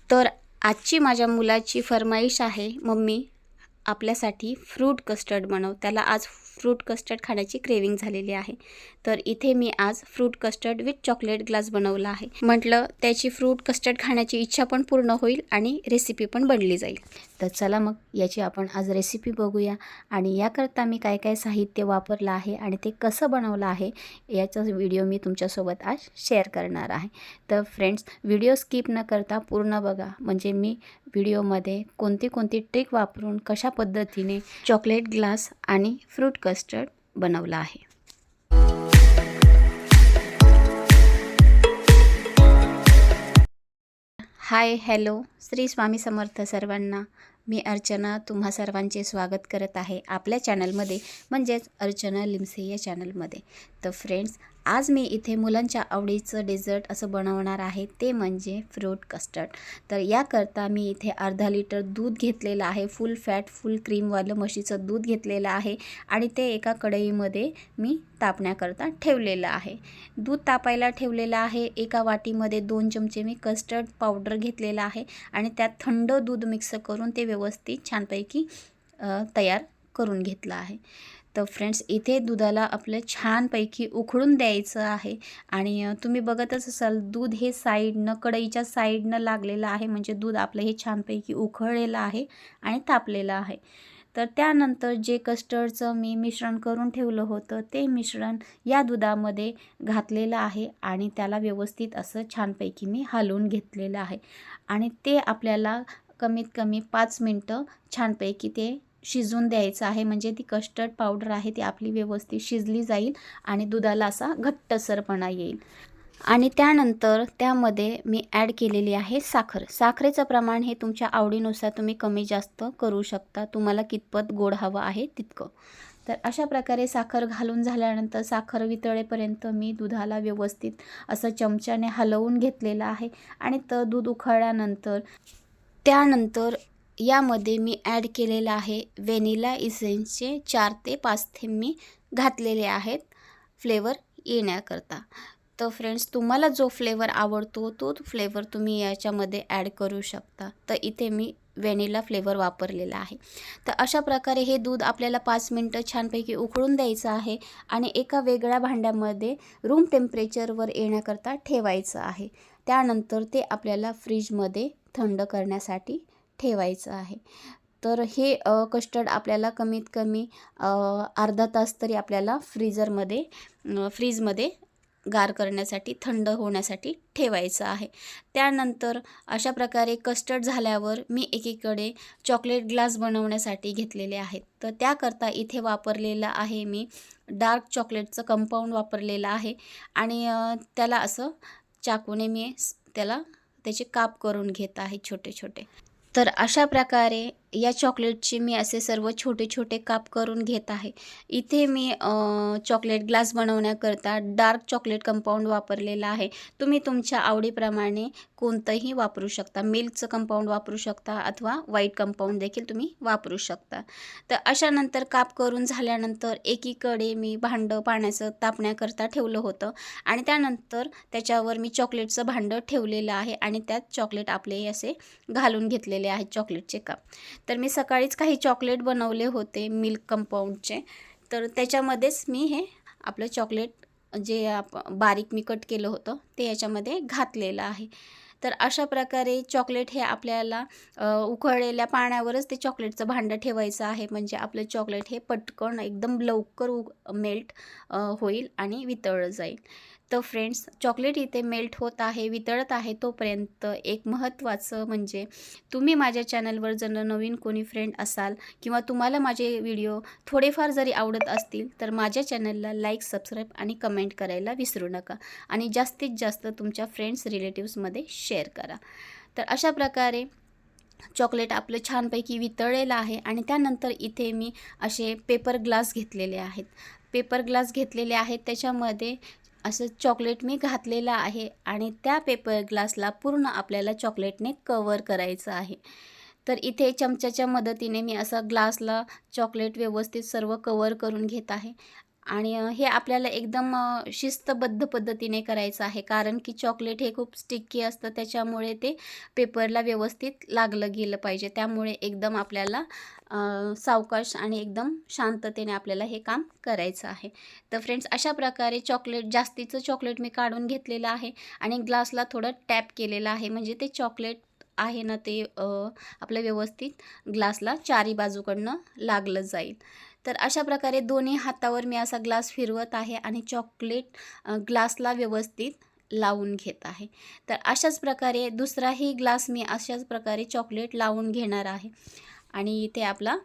तर आजची माझ्या मुलाची फरमाईश आहे, मम्मी आपल्यासाठी फ्रूट कस्टर्ड बनव. त्याला आज फ्रूट कस्टर्ड खाण्याची क्रेविंग झालेली आहे. तर इथे मी आज fruit custard with chocolate glass बनवला आहे. म्हटलं त्याची फ्रूट कस्टर्ड खाण्याची इच्छा पण पूर्ण होईल आणि रेसिपी पण बनली जाईल. तर चला मग याची आपण आज रेसिपी बघूया आणि याकरता मी काय काय साहित्य वापरलं आहे आणि ते कसं बनवलं आहे याचा व्हिडिओ मी तुमच्यासोबत आज शेअर करणार आहे. तर फ्रेंड्स, व्हिडिओ स्किप न करता पूर्ण बघा, म्हणजे मी व्हिडिओमध्ये कोणती ट्रिक वापरून कशा पद्धतीने चॉकलेट ग्लास आणि फ्रूट कस्टर्ड बनवला आहे. हाय, हॅलो, श्री स्वामी समर्थ सर्वांना. मी अर्चना तुम्हा सर्वांचे स्वागत करत आहे आपल्या चॅनलमध्ये, म्हणजेच अर्चना लिमसे या चॅनलमध्ये. तर फ्रेंड्स, आज मी इथे मुलांच्या आवडीचं डेझर्ट असं बनवणार आहे, ते म्हणजे फ्रूट कस्टर्ड. तर याकरता मी इथे अर्धा लिटर दूध घेतलेलं आहे. फुल फॅट फुल क्रीमवालं म्हशीचं दूध घेतलेलं आहे आणि ते एका कढईमध्ये मी तापण्याकरता ठेवलेलं आहे. दूध तापायला ठेवलेलं आहे. एका वाटीमध्ये 2 चमचे मी कस्टर्ड पावडर घेतलेलं आहे आणि त्यात थंड दूध मिक्स करून ते व्यवस्थित छानपैकी तयार करून घेतलं आहे. तर फ्रेंड्स, इथे दुधाला आपलं छानपैकी उकळून द्यायचं आहे आणि तुम्ही बघतच असाल दूध हे साईडनं, कढईच्या साईडनं लागलेलं आहे, म्हणजे दूध आपलं हे छानपैकी उकळलेलं आहे आणि तापलेलं आहे. तर त्यानंतर जे कस्टर्डचं मी मिश्रण करून ठेवलं होतं ते मिश्रण या दुधामध्ये घातलेलं आहे आणि त्याला व्यवस्थित असं छानपैकी मी हलवून घेतलेलं आहे आणि ते आपल्याला कमीत कमी 5 मिनटं छानपैकी ते शिजून द्यायचं आहे, म्हणजे ती कस्टर्ड पावडर आहे ती आपली व्यवस्थित शिजली जाईल आणि दुधाला असा घट्टसरपणा येईल. आणि त्यानंतर त्यामध्ये मी ॲड केलेली आहे साखर. साखरेचं प्रमाण हे तुमच्या आवडीनुसार तुम्ही कमी जास्त करू शकता, तुम्हाला कितपत गोड हवं आहे तितकं. तर अशा प्रकारे साखर घालून झाल्यानंतर साखर वितळेपर्यंत मी दुधाला व्यवस्थित असं चमच्याने हलवून घेतलेलं आहे आणि दूध उकळल्यानंतर त्यानंतर यामध्ये मी ॲड केलेलं आहे व्हॅनिला इसेन्सचे 4 ते 5 थेंब मी घातलेले आहेत फ्लेवर येण्याकरता. तर फ्रेंड्स, तुम्हाला जो फ्लेवर आवडतो तो फ्लेवर तुम्ही याच्यामध्ये ॲड करू शकता. तर इथे मी व्हॅनिला फ्लेवर वापरलेला आहे. तर अशा प्रकारे हे दूध आपल्याला 5 मिनटं छानपैकी उकळून द्यायचं आहे आणि एका वेगळ्या भांड्यामध्ये रूम टेम्परेचरवर येण्याकरता ठेवायचं आहे. त्यानंतर ते आपल्याला फ्रीजमध्ये थंड करण्यासाठी ठेवायचं आहे. तर हे कस्टर्ड आपल्याला कमीत कमी अर्धा तास तरी आपल्याला फ्रीजमध्ये गार करण्यासाठी, थंड होण्यासाठी ठेवायचं आहे. त्यानंतर अशा प्रकारे कस्टर्ड झाल्यावर मी एकीकडे चॉकलेट ग्लास बनवण्यासाठी घेतलेले आहेत. तर त्याकरता इथे वापरलेलं आहे मी डार्क चॉकलेटचं कंपाऊंड वापरलेलं आहे आणि त्याला असं चाकूने मी त्याचे काप करून घेत आहे छोटे छोटे. तर अशा प्रकारे या चॉकलेटचे मी असे सर्व छोटे काप करून घेत आहे. इथे मी चॉकलेट ग्लास बनवण्याकरता डार्क चॉकलेट कंपाऊंड वापरलेला आहे. तुम्ही तुमच्या आवडीप्रमाणे कोणतंही वापरू शकता. मिल्कचं कंपाऊंड वापरू शकता अथवा व्हाईट कंपाऊंड देखील तुम्ही वापरू शकता. तर अशा नंतर काप करून झाल्यानंतर एकीकडे मी भांडं पाण्याचं तापण्याकरता ठेवलं होतं आणि त्यानंतर त्याच्यावर मी चॉकलेटचं भांडं ठेवलेलं आहे आणि त्यात चॉकलेट आपले असे घालून घेतलेले आहेत चॉकलेटचे काप. तर मी सकाळीच काही चॉकलेट बनवले होते मिल्क कंपाऊंडचे, तर त्याच्यामध्येच मी हे आपलं चॉकलेट जे बारीक मी कट केलं होतं ते याच्यामध्ये घातलेलं आहे. तर अशा प्रकारे चॉकलेट हे आपल्याला उकळलेल्या पाण्यावरच ते चॉकलेटचं भांडं ठेवायचं आहे, म्हणजे आपलं चॉकलेट हे पटकन एकदम लवकर मेल्ट होईल आणि वितळलं जाईल. तर फ्रेंड्स, चॉकलेट इथे मेल्ट होत आहे, वितळत आहे, तोपर्यंत एक महत्त्वाचं म्हणजे तुम्ही माझ्या चॅनलवर जर नवीन कोणी फ्रेंड असाल किंवा तुम्हाला माझे व्हिडिओ थोडेफार जरी आवडत असतील तर माझ्या चॅनलला लाईक, सबस्क्राईब आणि कमेंट करायला विसरू नका आणि जास्तीत जास्त तुमच्या फ्रेंड्स रिलेटिव्समध्ये शेअर करा. तर अशा प्रकारे चॉकलेट आपलं छानपैकी वितळलेलं आहे आणि त्यानंतर इथे मी असे पेपर ग्लास घेतलेले आहेत. त्याच्यामध्ये असं चॉकलेट मी घातलेलं आहे आणि त्या पेपर ग्लासला पूर्ण आपल्याला चॉकलेटने कवर करायचं आहे. तर इथे चमच्याच्या मदतीने मी असं ग्लासला चॉकलेट व्यवस्थित सर्व कवर करून घेत आहे आणि हे आपल्याला एकदम शिस्तबद्ध पद्धतीने करायचं आहे, कारण की चॉकलेट हे खूप स्टिकी असतं, त्याच्यामुळे ते पेपरला व्यवस्थित लागलं गेलं पाहिजे. त्यामुळे एकदम आपल्याला सावकाश आणि एकदम शांततेने आपल्याला हे काम करायचं आहे. तर फ्रेंड्स, अशा प्रकारे जास्तीचं चॉकलेट मी काढून घेतलेलं आहे आणि ग्लासला थोडं टॅप केलेलं आहे, म्हणजे ते चॉकलेट आहे ना ते आपलं व्यवस्थित ग्लासला चारी बाजूकडनं लागलं जाईल. तर अशा प्रकारे दोन्ही हातावर मी असा ग्लास फिरवत आहे आणि चॉकलेट ग्लासला व्यवस्थित लावून घेत आहे. तर अशाच प्रकारे दुसराही ग्लास मी अशाच प्रकारे चॉकलेट लावून घेणार आहे आणि इथे आपला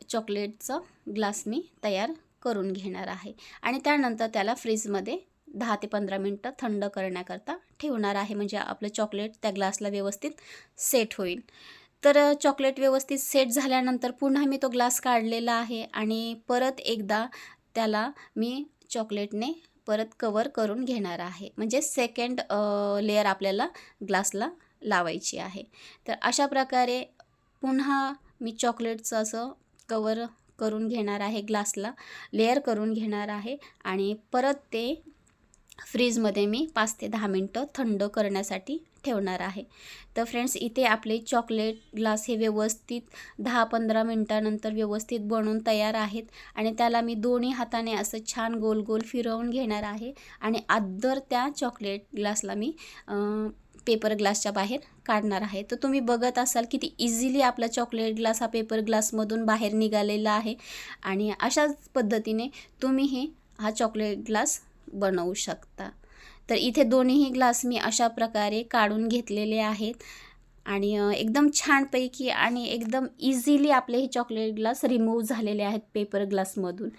चॉकलेटचा ग्लास मी तयार करून घेणार आहे आणि त्यानंतर त्याला फ्रीजमध्ये 10 ते 15 मिनटं थंड करण्याकरता ठेवणार आहे, म्हणजे आपलं चॉकलेट त्या ग्लासला व्यवस्थित सेट होईल. तर चॉकलेट व्यवस्थित सेट झाल्यानंतर पुन्हा मी तो ग्लास काढलेला आहे आणि परत एकदा त्याला मी चॉकलेटने परत कवर करून घेणार आहे, म्हणजे सेकंड लेयर आपल्याला ग्लासला लावायची आहे. तर अशा प्रकारे पुन्हा मी चॉकलेटचं असं कवर करून घेणार आहे, ग्लासला लेयर करून घेणार आहे आणि परत ते फ्रीजमध्ये मी 5 ते 10 मिनटं थंड करण्यासाठी ठेवणार आहे. तर फ्रेंड्स, इथे आपले चॉकलेट ग्लास हे व्यवस्थित 10-15 मिनटानंतर व्यवस्थित बनून तयार आहेत आणि त्याला मी दोन्ही हाताने असं छान गोल गोल फिरवून घेणार आहे आणि अद्दर त्या चॉकलेट ग्लासला मी पेपर ग्लासच्या बाहेर काढणार आहे. तर तुम्ही बघत असाल किती इझिली आपला चॉकलेट ग्लास हा पेपर ग्लासमधून बाहेर निघालेला आहे आणि अशाच पद्धतीने तुम्हीही हा चॉकलेट ग्लास बनवू शकता. तर इथे दोन्हीही ग्लास मी अशा प्रकारे काढून घेतलेले आहेत आणि एकदम छानपैकी आणि एकदम इझिली आपले हे चॉकलेट ग्लास रिमूव्ह झालेले आहेत पेपर ग्लासमधून.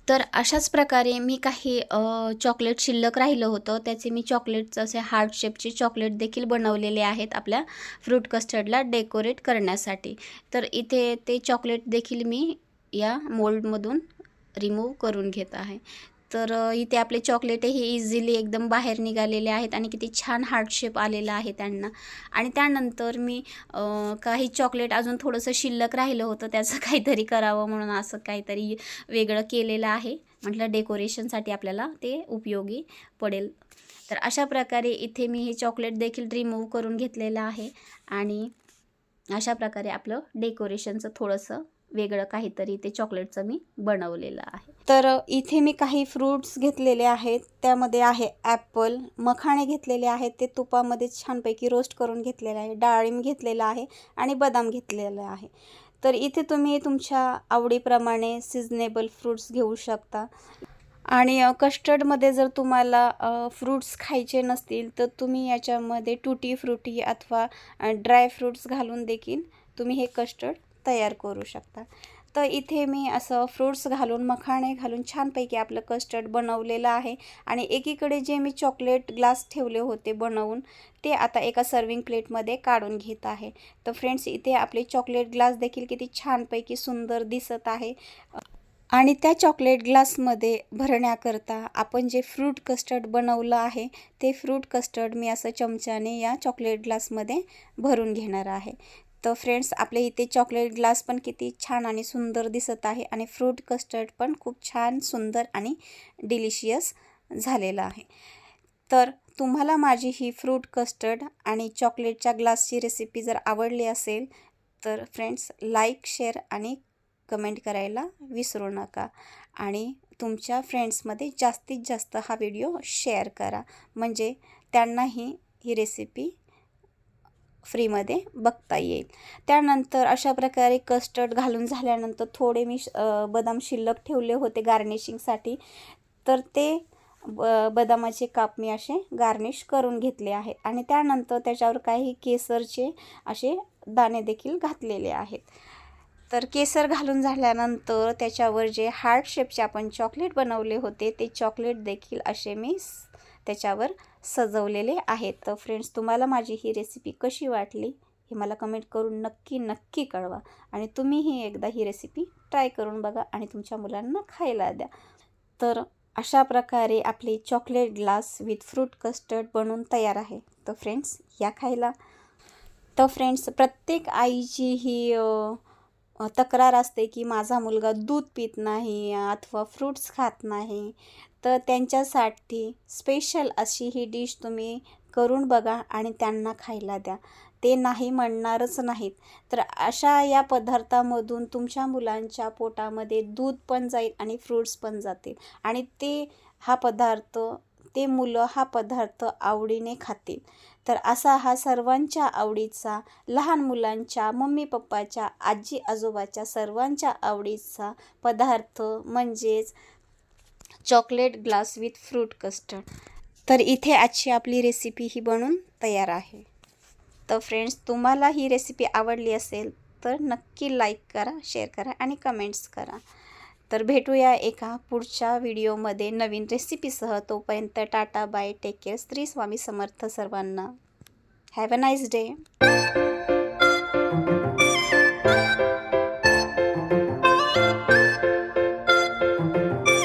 तर अशाच प्रकारे मी काही चॉकलेट शिल्लक राहिलं होतं, त्याचे मी चॉकलेटचं असे हार्ट शेपचे चॉकलेट देखील बनवलेले आहेत आपल्या फ्रूट कस्टर्डला डेकोरेट करण्यासाठी. तर इथे ते चॉकलेट देखील मी या मोल्डमधून रिमूव्ह करून घेत आहे. तर इथे आपले चॉकलेटही इझिली एकदम बाहेर निघालेले आहेत आणि किती छान हार्ट शेप आलेला आहे त्यांना. आणि त्यानंतर मी काही चॉकलेट अजून थोडंसं शिल्लक राहिलं होतं, त्याचं काहीतरी करावं म्हणून असं काहीतरी वेगळं केलेलं आहे. म्हटलं डेकोरेशनसाठी आपल्याला ते उपयोगी पडेल. तर अशा प्रकारे इथे मी हे चॉकलेट देखील रिमूव्ह करून घेतलेलं आहे आणि अशा प्रकारे आपलं डेकोरेशनचं थोडंसं वेगळं काहीतरी ते चॉकलेटचं मी बनवलेलं आहे. तर इथे मी काही फ्रूट्स घेतलेले आहेत, त्यामध्ये आहे ॲपल, मखाणे घेतलेले आहेत, ते तुपामध्ये छानपैकी रोस्ट करून घेतलेले आहे, डाळिंब घेतलेला आहे आणि बदाम घेतलेला आहे. तर इथे तुम्ही तुमच्या आवडीप्रमाणे सिजनेबल फ्रूट्स घेऊ शकता आणि कस्टर्डमध्ये जर तुम्हाला फ्रूट्स खायचे नसतील तर तुम्ही याच्यामध्ये टूटी फ्रूटी अथवा ड्राय फ्रूट्स घालून देखील तुम्ही हे कस्टर्ड तयार करू शकता. तर इथे मी असं फ्रूट्स घालून मखाणे घालून छानपैकी आपलं कस्टर्ड बनवलेलं आहे आणि एकीकडे जे मी चॉकलेट ग्लास ठेवले होते बनवून ते आता एका सर्विंग प्लेटमध्ये काढून घेत आहे. तर फ्रेंड्स, इथे आपले चॉकलेट ग्लास देखील किती छानपैकी सुंदर दिसत आहे आणि त्या चॉकलेट ग्लासमध्ये भरण्याकरता आपण जे फ्रूट कस्टर्ड बनवलं आहे ते फ्रूट कस्टर्ड मी असं चमच्याने या चॉकलेट ग्लासमध्ये भरून घेणार आहे. तर फ्रेंड्स, आपले इथे चॉकलेट ग्लास पण किती छान आणि सुंदर दिसत आहे आणि फ्रूट कस्टर्ड पण खूप छान सुंदर आणि डिलिशियस झालेलं आहे. तर तुम्हाला माझी ही फ्रूट कस्टर्ड आणि चॉकलेटच्या ग्लासची रेसिपी जर आवडली असेल तर फ्रेंड्स, लाईक, शेअर आणि कमेंट करायला विसरू नका आणि तुमच्या फ्रेंड्समध्ये जास्तीत जास्त हा व्हिडिओ शेअर करा, म्हणजे त्यांनाही ही रेसिपी फ्रीमध्ये बघता येईल. त्यानंतर अशा प्रकारे कस्टर्ड घालून झाल्यानंतर थोडे मी बदाम शिल्लक ठेवले होते गार्निशिंगसाठी, तर ते बदामाचे काप मी असे गार्निश करून घेतले आहेत आणि त्यानंतर त्याच्यावर काही केसरचे असे दाणे देखील घातलेले आहेत. तर केसर घालून झाल्यानंतर त्याच्यावर जे हार्ट शेपचे आपण चॉकलेट बनवले होते ते चॉकलेट देखील असे मी त्याच्यावर सजवलेले आहेत. तर फ्रेंड्स, तुम्हाला माझी ही रेसिपी कशी वाटली हे मला कमेंट करून नक्की कळवा आणि तुम्हीही एकदा ही रेसिपी ट्राय करून बघा आणि तुमच्या मुलांना खायला द्या. तर अशा प्रकारे आपले chocolate glass with fruit custard बनवून तयार आहे. तर फ्रेंड्स, या खायला. तर फ्रेंड्स, प्रत्येक आईची ही तक्रार असते की माझा मुलगा दूध पित नाही अथवा फ्रूट्स खात नाही, तर त्यांच्यासाठी स्पेशल अशी ही डिश तुम्ही करून बघा आणि त्यांना खायला द्या. ते नाही म्हणणारच नाहीत. तर अशा या पदार्थामधून तुमच्या मुलांच्या पोटामध्ये दूध पण जाईल आणि फ्रूट्स पण जातील आणि ते मुलं हा पदार्थ आवडीने खातील. तर असा हा सर्वांच्या आवडीचा, लहान मुलांच्या, मम्मी पप्पाच्या, आजी आजोबाच्या सर्वांच्या आवडीचा पदार्थ म्हणजेच chocolate glass with fruit custard. तर इथे आजची आपली रेसिपी ही बनून तयार आहे. तर फ्रेंड्स, तुम्हाला ही रेसिपी आवडली असेल तर नक्की लाईक करा, शेअर करा आणि कमेंट्स करा. तर भेटूया एका पुढच्या व्हिडिओमध्ये नवीन रेसिपीसह. तोपर्यंत tata bye, take care. Shri Swami Samarth सर्वांना. Have a nice day.